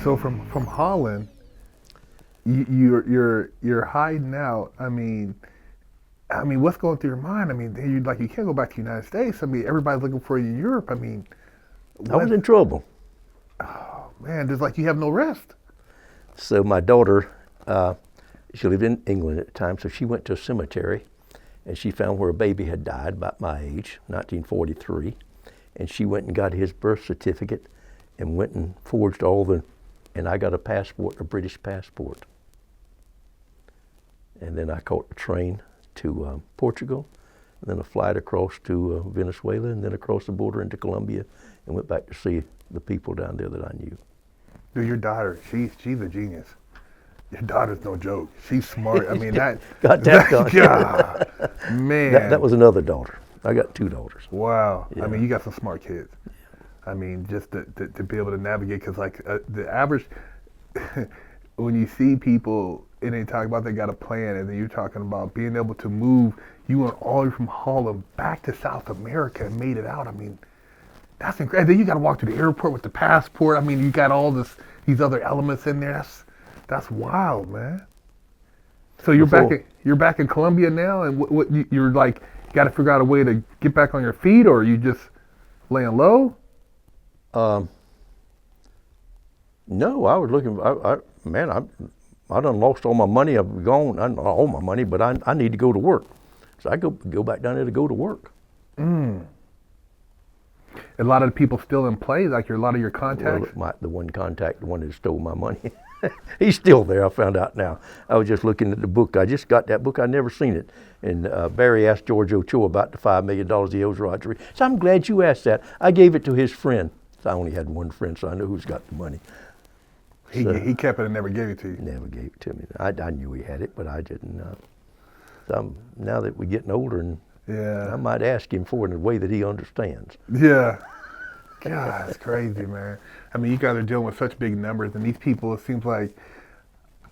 So from Holland, you're hiding out. I mean, what's going through your mind? I mean, you can't go back to the United States. I mean, everybody's looking for you in Europe. I mean, I was what? in trouble. Oh man, there's like you have no rest. So my daughter, she lived in England at the time, so she went to a cemetery and she found where a baby had died about my age, 1943. And she went and got his birth certificate and went and forged and I got a passport, a British passport. And then I caught a train to Portugal, and then a flight across to Venezuela, and then across the border into Colombia, and went back to see the people down there that I knew. Dude, your daughter, she's a genius. Your daughter's no joke. She's smart. I mean, Got that done. God, man. That was another daughter. I got 2 daughters. Wow. Yeah. I mean, you got some smart kids. I mean, just to be able to navigate, because like the average, when you see people and they talk about they got a plan, and then you're talking about being able to move, you went all the way from Holland back to South America and made it out. I mean, that's incredible. Then you got to walk to the airport with the passport. I mean, you got all these other elements in there. That's wild, man. So you're back in Colombia now, and you're like got to figure out a way to get back on your feet, or are you just laying low? No, I was looking. I done lost all my money. I've gone. Not all my money, but I need to go to work. So I go back down there to go to work. A lot of the people still in play, like a lot of your contacts. Well, the one that stole my money, he's still there. I found out now. I was just looking at the book. I just got that book. I'd never seen it. And Barry asked George Ochoa about the $5 million he owes Roger Reaves. So I'm glad you asked that. I gave it to his friend. So I only had one friend, so I knew who's got the money. He kept it and never gave it to you. Never gave it to me. I knew he had it, but I didn't. So now that we're getting older, and I might ask him for it in a way that he understands. Yeah. God, it's crazy, man. I mean, you guys are dealing with such big numbers, and these people, it seems like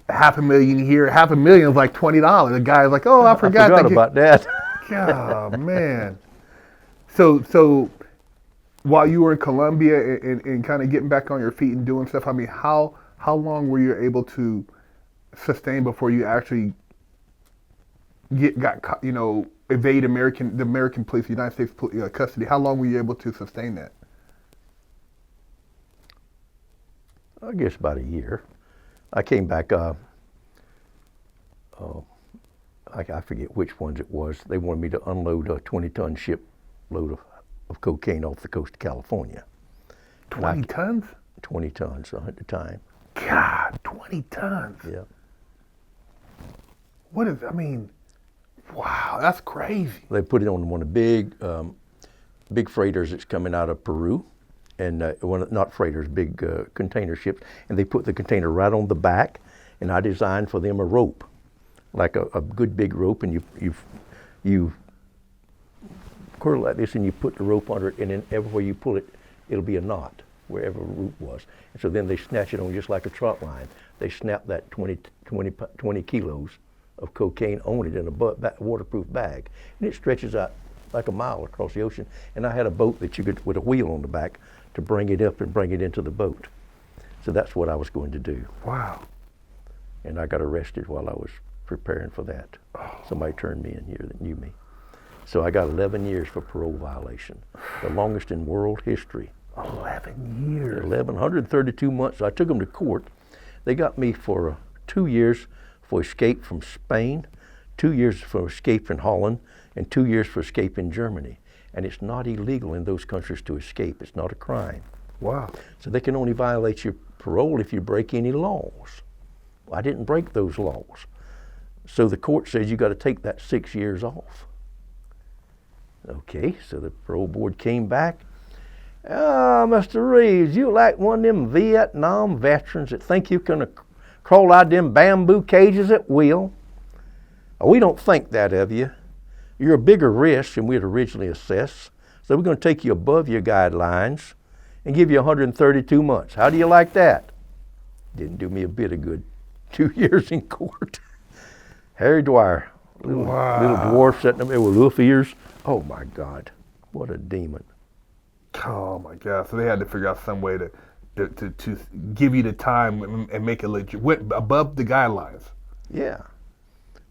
$500,000 here, $500,000 is like $20. The guy's like, oh, I forgot about that. God, man. So while you were in Colombia and kind of getting back on your feet and doing stuff, I mean, how long were you able to sustain before you actually evade the American police, the United States custody? How long were you able to sustain that? I guess about a year. I came back, I forget which ones it was. They wanted me to unload a 20-ton shipload of cocaine off the coast of California. 20 tons? 20 tons at the time. God, 20 tons. Yeah. Wow, that's crazy. They put it on one of the big freighters that's coming out of Peru. And not freighters, big container ships. And they put the container right on the back. And I designed for them a rope, like a good big rope. And you curl like this, and you put the rope under it. And then everywhere you pull it, it'll be a knot, wherever the rope was. And so then they snatch it on just like a trot line. They snap that 20 kilos of cocaine on it in a waterproof bag. And it stretches out like a mile across the ocean. And I had a boat that you could, with a wheel on the back, to bring it up and bring it into the boat. So that's what I was going to do. Wow. And I got arrested while I was preparing for that. Oh. Somebody turned me in here that knew me. So I got 11 years for parole violation, the longest in world history. 11 years. 132 months. I took them to court. They got me for 2 years for escape from Spain, 2 years for escape in Holland, and 2 years for escape in Germany. And it's not illegal in those countries to escape. It's not a crime. Wow. So they can only violate your parole if you break any laws. Well, I didn't break those laws. So the court says you got to take that 6 years off. Okay, so the parole board came back. Mr. Reaves, you like one of them Vietnam veterans that think you can crawl out them bamboo cages at will. We don't think that of you. You're a bigger risk than we had originally assessed, so we're going to take you above your guidelines and give you 132 months. How do you like that? Didn't do me a bit of good. 2 years in court. Harry Dwyer, little dwarf sitting up there with wolf ears. Oh my God, what a demon. Oh my God, so they had to figure out some way to to give you the time and make it legit, went above the guidelines. Yeah.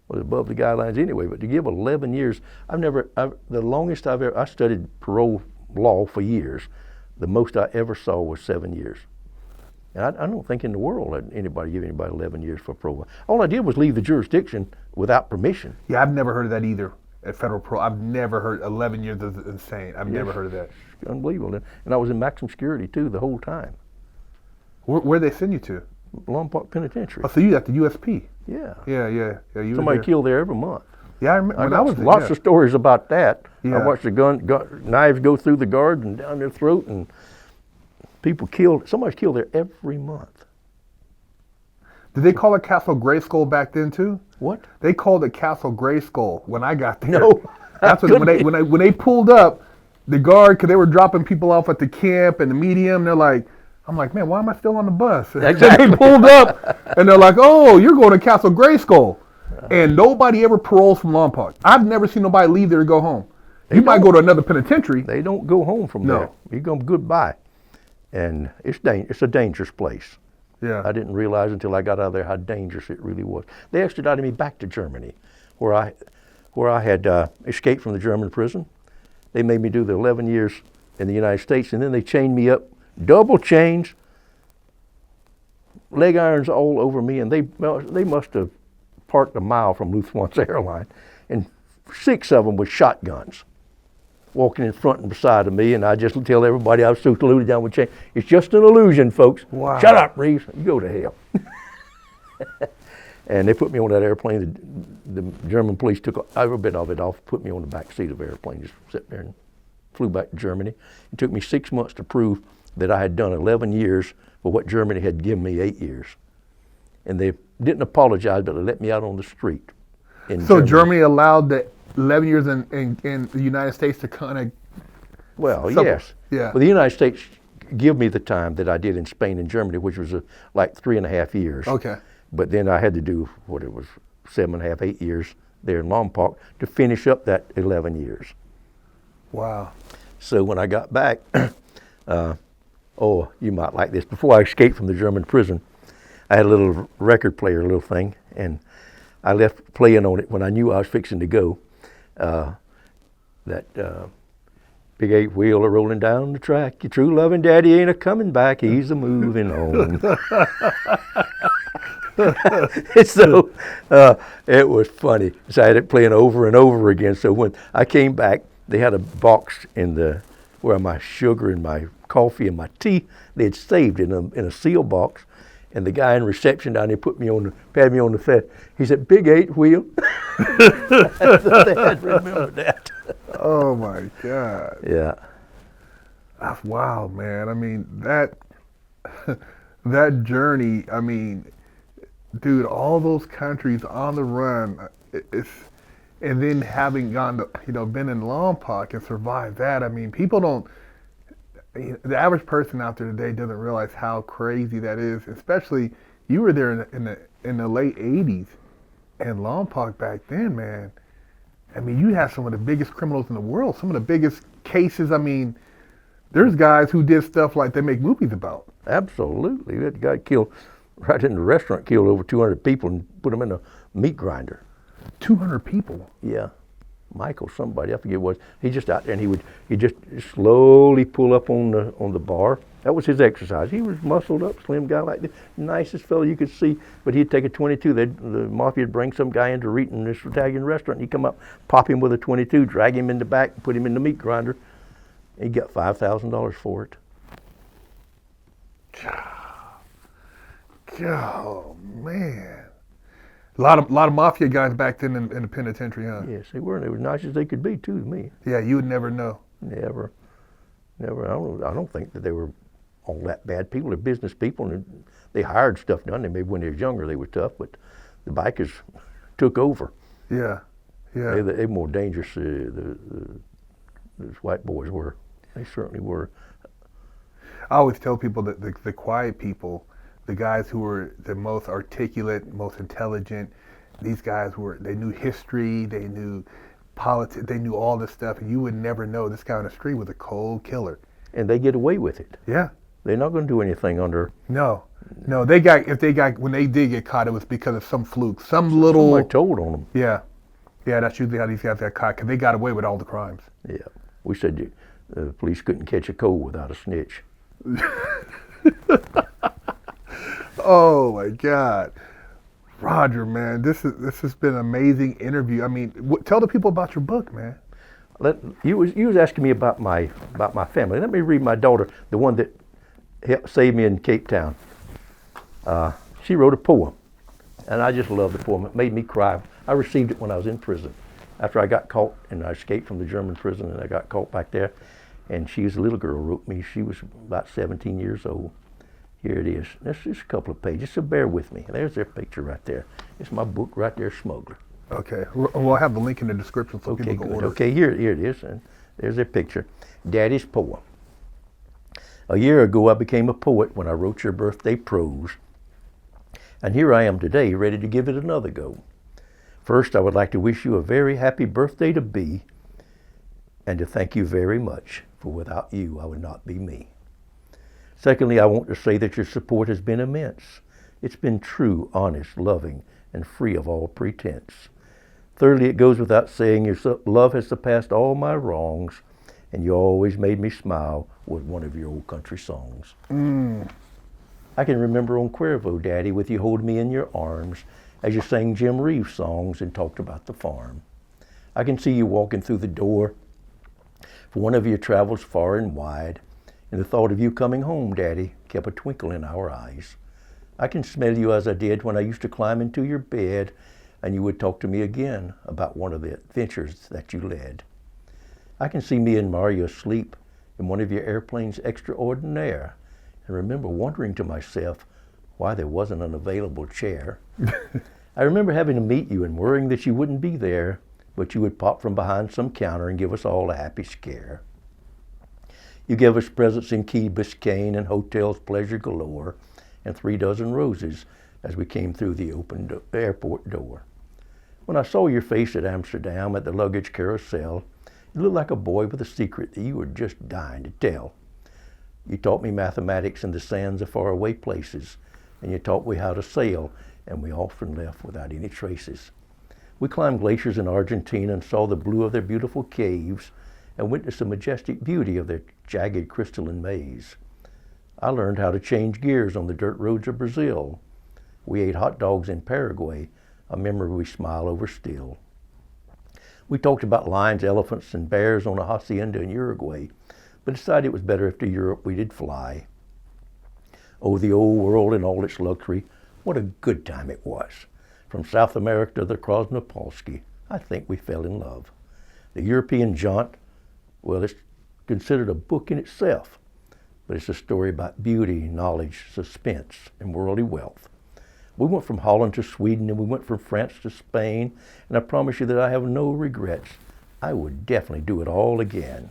Was above the guidelines anyway, but to give 11 years, the longest I studied parole law for years. The most I ever saw was 7 years. And I don't think in the world that anybody give anybody 11 years for parole. All I did was leave the jurisdiction without permission. Yeah, I've never heard of that either at federal parole. I've never heard 11 years is insane. I've never heard of that. It's unbelievable. And I was in maximum security too the whole time. Where'd they send you to? Lompoc Penitentiary. Oh, so you at the USP? Yeah. Yeah. You Somebody killed there every month. Yeah, I remember when I was there. Lots of stories about that. Yeah. I watched the knives go through the guards and down their throat, and people killed. Somebody's killed there every month. Did they call it Castle Grayskull back then too? What? They called it Castle Grayskull when I got there. No. That's when they pulled up, the guard, because they were dropping people off at the camp and the medium. They're like, I'm like, man, why am I still on the bus? Exactly. They pulled up, and they're like, oh, you're going to Castle Grayskull. And nobody ever paroles from Lompoc. I've never seen nobody leave there to go home. You might go to another penitentiary. They don't go home from No. there. You go goodbye. And it's a dangerous place. Yeah. I didn't realize until I got out of there how dangerous it really was. They extradited me back to Germany, where I had escaped from the German prison. They made me do the 11 years in the United States, and then they chained me up, double chains, leg irons all over me, and they must have parked a mile from Lufthansa airline, and 6 of them with shotguns walking in front and beside of me, and I just tell everybody I was so loaded down with chains. It's just an illusion, folks. Wow. Shut up, Reeves. You go to hell. And they put me on that airplane. The German police took every bit of it off, put me on the back seat of the airplane, just sat there and flew back to Germany. It took me 6 months to prove that I had done 11 years for what Germany had given me 8 years. And they didn't apologize, but they let me out on the street. So Germany allowed the 11 years in the United States to kind of... Well, yes. Yeah. Well, the United States give me the time that I did in Spain and Germany, which was like 3.5 years. Okay. But then I had to do 7.5, 8 years there in Lompoc to finish up that 11 years. Wow. So when I got back, oh, you might like this. Before I escaped from the German prison, I had a little record player, little thing, and I left playing on it when I knew I was fixing to go. That big 8-wheeler rolling down the track. Your true loving daddy ain't a coming back. He's a moving on. So it was funny. So I had it playing over and over again. So when I came back, they had a box where my sugar and my coffee and my tea, they had saved in a seal box. And the guy in reception down there patted me on the head. He said, "Big 8-wheel." They had remembered that. Oh my God. Yeah. That's wild, man. I mean, that journey, I mean, dude, all those countries on the run, and then having gone to, been in Lompoc and survived that. I mean, people don't, the average person out there today doesn't realize how crazy that is. Especially, you were there in the late '80s, and Lompoc back then, man. I mean, you had some of the biggest criminals in the world, some of the biggest cases. I mean, there's guys who did stuff like they make movies about. Absolutely. That guy killed, right in the restaurant, killed over 200 people and put them in a meat grinder. 200 people? Yeah. Michael, somebody, I forget what. He just out there, and he just slowly pull up on the bar. That was his exercise. He was muscled up, slim guy like this, nicest fellow you could see. But he'd take a 22. The mafia would bring some guy in to eat in this Italian restaurant. He'd come up, pop him with a 22, drag him in the back, and put him in the meat grinder. He got $5,000 for it. Oh man. A lot of mafia guys back then in the penitentiary, huh? Yes, they were. They were nice as they could be too to me. Yeah, you would never know. Never. I don't think that they were all that bad people. They're business people, and they hired stuff done. Maybe when they were younger they were tough, but the bikers took over. Yeah. They were more dangerous. Those white boys were. They certainly were. I always tell people that the quiet people, the guys who were the most articulate, most intelligent, these guys they knew history, they knew politics, they knew all this stuff, and you would never know this guy on the street was a cold killer. And they get away with it. Yeah. They're not going to do anything under. No, no. When they did get caught, it was because of some fluke, some little. Somebody told on them. Yeah, yeah. That's usually how these guys got caught, because they got away with all the crimes. Yeah. We said the police couldn't catch a cold without a snitch. Oh my God, Roger, man, this has been an amazing interview. I mean, tell the people about your book, man. You was asking me about my family. Let me read my daughter, the one that helped save me in Cape Town. She wrote a poem, and I just love the poem. It made me cry. I received it when I was in prison, after I got caught, and I escaped from the German prison, and I got caught back there. And she was a little girl, wrote me. She was about 17 years old. Here it is. That's just a couple of pages, so bear with me. There's their picture right there. It's my book right there, Smuggler. Okay, we'll have the link in the description so people can order. Okay, here it is, and there's their picture. Daddy's poem. A year ago, I became a poet when I wrote your birthday prose. And here I am today, ready to give it another go. First, I would like to wish you a very happy birthday to be, and to thank you very much, for without you, I would not be me. Secondly, I want to say that your support has been immense. It's been true, honest, loving, and free of all pretense. Thirdly, it goes without saying your love has surpassed all my wrongs, and you always made me smile with one of your old country songs. I can remember on Cuervo, Daddy, with you holding me in your arms as you sang Jim Reeves songs and talked about the farm. I can see you walking through the door for one of your travels far and wide, and the thought of you coming home, Daddy, kept a twinkle in our eyes. I can smell you as I did when I used to climb into your bed, and you would talk to me again about one of the adventures that you led. I can see me and Mario asleep in one of your airplanes extraordinaire, and remember wondering to myself why there wasn't an available chair. I remember having to meet you and worrying that you wouldn't be there, but you would pop from behind some counter and give us all a happy scare. You gave us presents in Key Biscayne and hotels pleasure galore, and 3 dozen roses as we came through the open airport door. When I saw your face at Amsterdam at the luggage carousel, you looked like a boy with a secret that you were just dying to tell. You taught me mathematics in the sands of faraway places, and you taught me how to sail, and we often left without any traces. We climbed glaciers in Argentina and saw the blue of their beautiful caves, and witnessed the majestic beauty of their jagged crystalline maze. I learned how to change gears on the dirt roads of Brazil. We ate hot dogs in Paraguay, a memory we smile over still. We talked about lions, elephants, and bears on a hacienda in Uruguay, but decided it was better if to Europe we did fly. Oh, the old world in all its luxury, what a good time it was. From South America to the Krasnopolski, I think we fell in love. The European jaunt, well, it's considered a book in itself, but it's a story about beauty, knowledge, suspense, and worldly wealth. We went from Holland to Sweden, and we went from France to Spain, and I promise you that I have no regrets. I would definitely do it all again.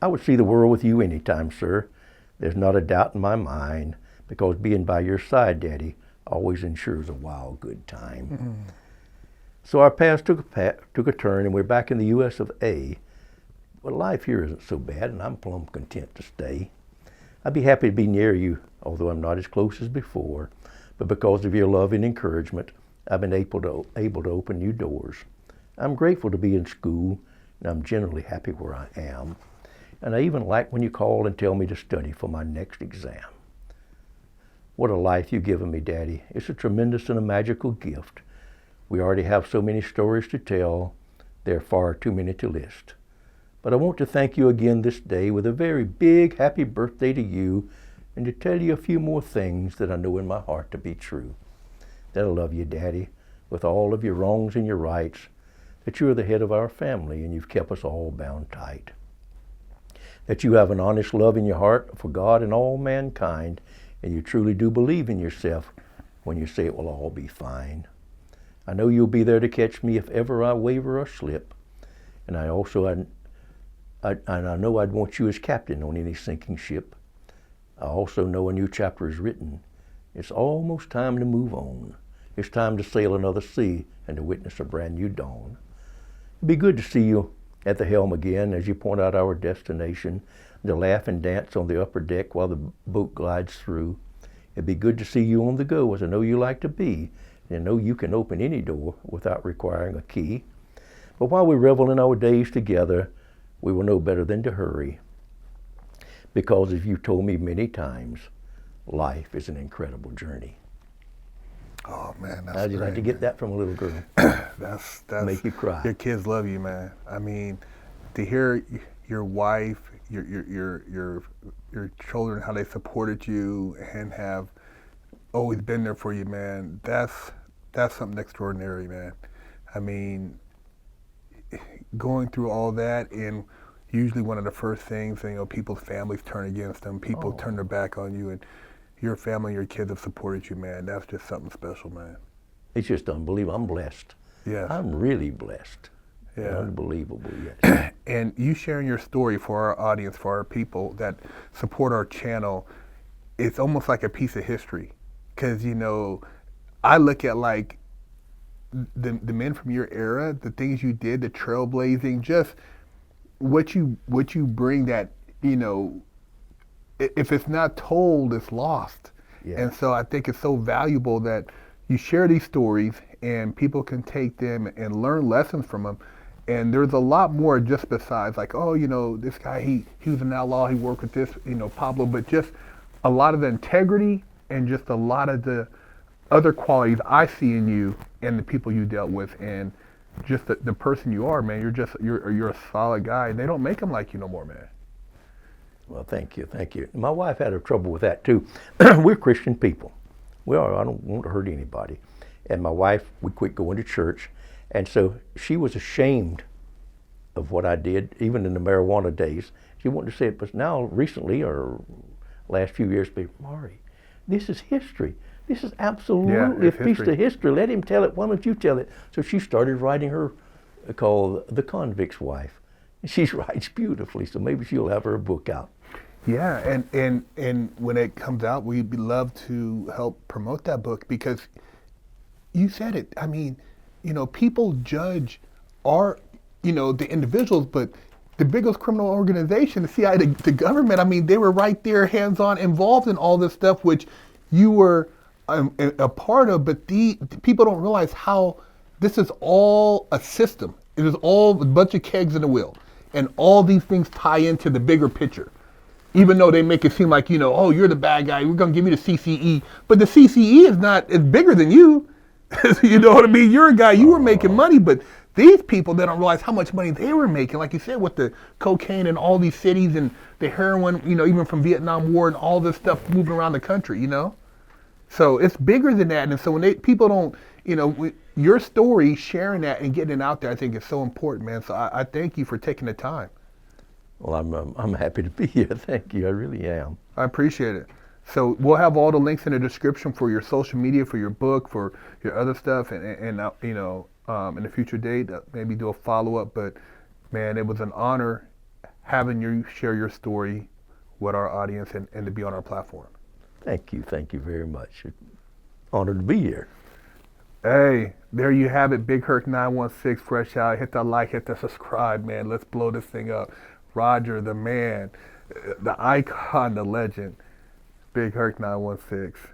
I would see the world with you anytime, sir. There's not a doubt in my mind, because being by your side, Daddy, always ensures a wild good time. So our paths took a turn, and we're back in the US of A. But life here isn't so bad, and I'm plumb content to stay. I'd be happy to be near you, although I'm not as close as before. But because of your love and encouragement, I've been able to open new doors. I'm grateful to be in school, and I'm generally happy where I am. And I even like when you call and tell me to study for my next exam. What a life you've given me, Daddy. It's a tremendous and a magical gift. We already have so many stories to tell. There are far too many to list. But I want to thank you again this day with a very big happy birthday to you, and to tell you a few more things that I know in my heart to be true. That I love you, Daddy, with all of your wrongs and your rights, that you are the head of our family and you've kept us all bound tight. That you have an honest love in your heart for God and all mankind, and you truly do believe in yourself when you say it will all be fine. I know you'll be there to catch me if ever I waver or slip, and I know I'd want you as captain on any sinking ship. I also know a new chapter is written. It's almost time to move on. It's time to sail another sea and to witness a brand new dawn. It'd be good to see you at the helm again as you point out our destination. They'll laugh and dance on the upper deck while the boat glides through. It'd be good to see you on the go, as I know you like to be, and know you can open any door without requiring a key. But while we revel in our days together, we will know better than to hurry. Because as you've told me many times, life is an incredible journey. Oh man, that's How'd you like to get that from a little girl? That's Make you cry. Your kids love you, man. I mean, to hear your wife, your children, how they supported you and have always been there for you, man. That's something extraordinary, man. I mean, going through all that, and usually one of the first things, people's families turn against them. People turn their back on you, and your family, your kids have supported you, man. That's just something special, man. It's just unbelievable. I'm blessed. Yeah. I'm really blessed. Yeah. Unbelievable, yes. And you sharing your story for our audience, for our people that support our channel, it's almost like a piece of history. Because, I look at like the men from your era, the things you did, the trailblazing, just what you bring that, if it's not told, it's lost. Yeah. And so I think it's so valuable that you share these stories and people can take them and learn lessons from them. And there's a lot more just besides like, this guy, he was an outlaw, he worked with this, Pablo, but just a lot of the integrity and just a lot of the other qualities I see in you and the people you dealt with, and just the person you are, man. You're a solid guy, and they don't make them like you no more, man. Well, thank you. My wife had trouble with that too. We're Christian people. We are. I don't want to hurt anybody. And my wife, we quit going to church, and so she was ashamed of what I did, even in the marijuana days. She wanted to say it, but now recently, or last few years, Maury, this is history. This is absolutely a piece of history. Let him tell it. Why don't you tell it? So she started writing her, called The Convict's Wife. She writes beautifully, so maybe she'll have her book out. Yeah, and when it comes out, we'd love to help promote that book, because you said it. I mean, people judge the individuals, but the biggest criminal organization, the CIA, the government, I mean, they were right there, hands-on, involved in all this stuff, which you were a part of, but the people don't realize how this is all a system. It is all a bunch of kegs in a wheel, and all these things tie into the bigger picture. Even though they make it seem like, you're the bad guy, we're gonna give you the CCE, but the CCE is bigger than you. You know what I mean? You're a guy, you were making money, but these people, they don't realize how much money they were making, like you said, with the cocaine in all these cities and the heroin, even from Vietnam War and all this stuff moving around the country, So it's bigger than that. And so when people don't, your story, sharing that and getting it out there, I think is so important, man. So I thank you for taking the time. Well, I'm happy to be here. Thank you. I really am. I appreciate it. So we'll have all the links in the description for your social media, for your book, for your other stuff, and in a future date, maybe do a follow-up. But man, it was an honor having you share your story with our audience and to be on our platform. Thank you very much. Honored to be here. Hey, there you have it. Big Herc 916 fresh out. Hit that like, hit that subscribe, man. Let's blow this thing up. Roger, the man, the icon, the legend. Big Herc 916.